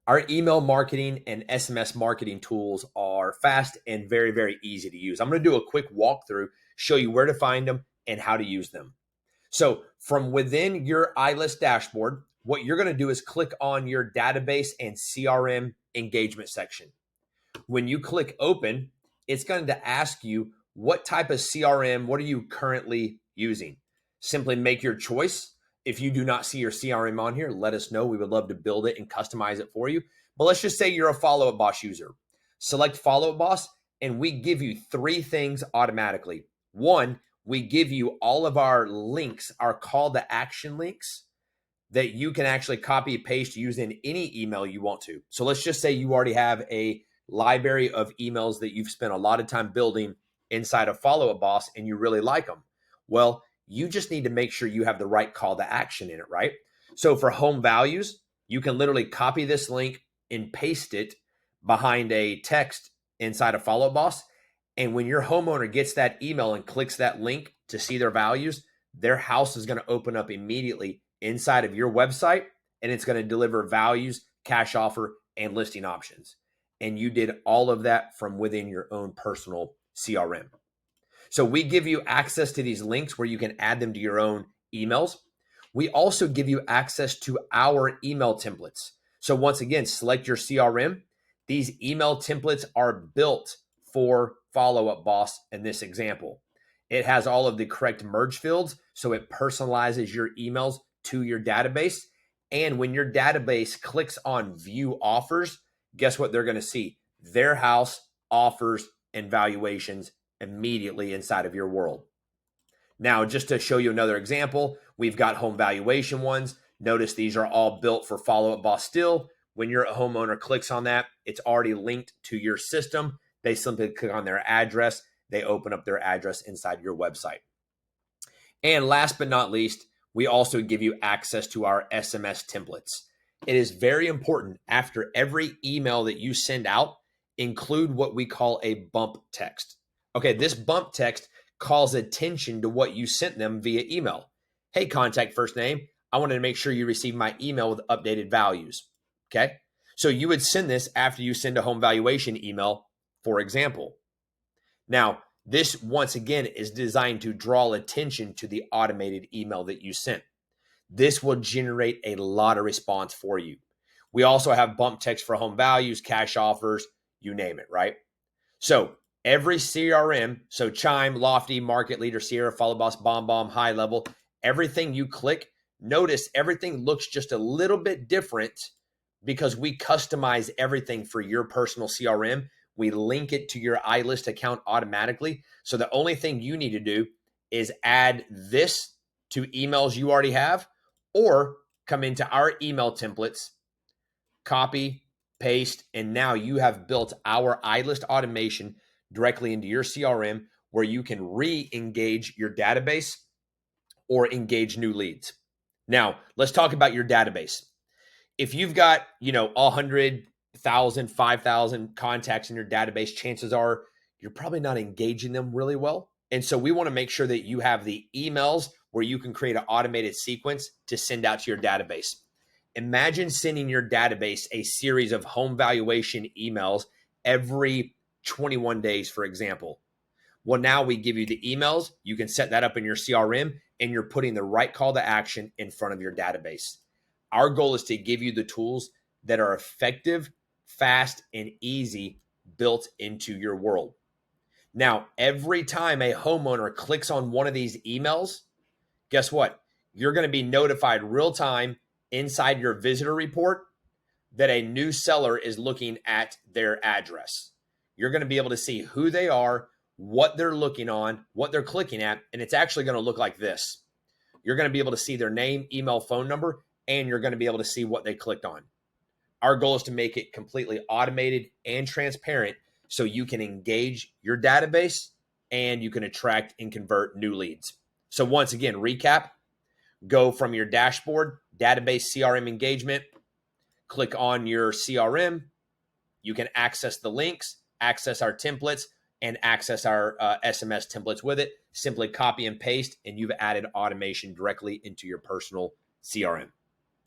Our email marketing and SMS marketing tools are fast and very, very easy to use. I'm going to do a quick walkthrough, show you where to find them and how to use them. So from within your iList dashboard, what you're going to do is click on your database and CRM engagement section. When you click open, it's going to ask you what type of CRM, what are you currently using? Simply make your choice. If you do not see your CRM on here, let us know. We would love to build it and customize it for you. But let's just say you're a Follow Up Boss user. Select Follow Up Boss, and we give you three things automatically. One, we give you all of our links, our call to action links that you can actually copy and paste using any email you want to. So let's just say you already have a library of emails that you've spent a lot of time building inside of Follow Up Boss and you really like them. Well, you just need to make sure you have the right call to action in it, right? So for home values, you can literally copy this link and paste it behind a text inside of Follow Up Boss. And when your homeowner gets that email and clicks that link to see their values, their house is going to open up immediately inside of your website, and it's going to deliver values, cash offer, and listing options. And you did all of that from within your own personal CRM. So we give you access to these links where you can add them to your own emails. We also give you access to our email templates. So once again, select your CRM. These email templates are built for Follow Up Boss in this example. It has all of the correct merge fields, so it personalizes your emails to your database. And when your database clicks on view offers, guess what they're going to see? Their house, offers, and valuations immediately inside of your world. Now, just to show you another example, we've got home valuation ones. Notice these are all built for Follow Up Boss still. When your homeowner clicks on that, it's already linked to your system. They simply click on their address. They open up their address inside your website. And last but not least, we also give you access to our SMS templates. It is very important after every email that you send out, include what we call a bump text. Okay, this bump text calls attention to what you sent them via email. Hey, contact first name, I wanted to make sure you receive my email with updated values. Okay, so you would send this after you send a home valuation email, for example. Now, this once again is designed to draw attention to the automated email that you sent. This will generate a lot of response for you. We also have bump text for home values, cash offers, you name it, right? So every CRM, so Chime, Lofty, Market Leader, Sierra, Follow Boss, Bomb, High Level, everything you click, notice everything looks just a little bit different because we customize everything for your personal CRM. We link it to your iList account automatically. So the only thing you need to do is add this to emails you already have, or come into our email templates, copy, paste, and now you have built our iList automation directly into your CRM where you can re-engage your database or engage new leads. Now, let's talk about your database. If you've got, 100,000, 5,000 contacts in your database, chances are you're probably not engaging them really well. And so we want to make sure that you have the emails where you can create an automated sequence to send out to your database. Imagine sending your database a series of home valuation emails every 21 days, for example. Well, now we give you the emails. You can set that up in your CRM, and you're putting the right call to action in front of your database. Our goal is to give you the tools that are effective, fast, and easy built into your world. Now, every time a homeowner clicks on one of these emails, guess what? You're going to be notified real time inside your visitor report that a new seller is looking at their address. You're going to be able to see who they are, what they're looking on, what they're clicking at, and it's actually going to look like this. You're going to be able to see their name, email, phone number, and you're going to be able to see what they clicked on. Our goal is to make it completely automated and transparent so you can engage your database and you can attract and convert new leads. So once again, recap, go from your dashboard, database CRM engagement, click on your CRM. You can access the links, access our templates, and access our SMS templates with it. Simply copy and paste, and you've added automation directly into your personal CRM.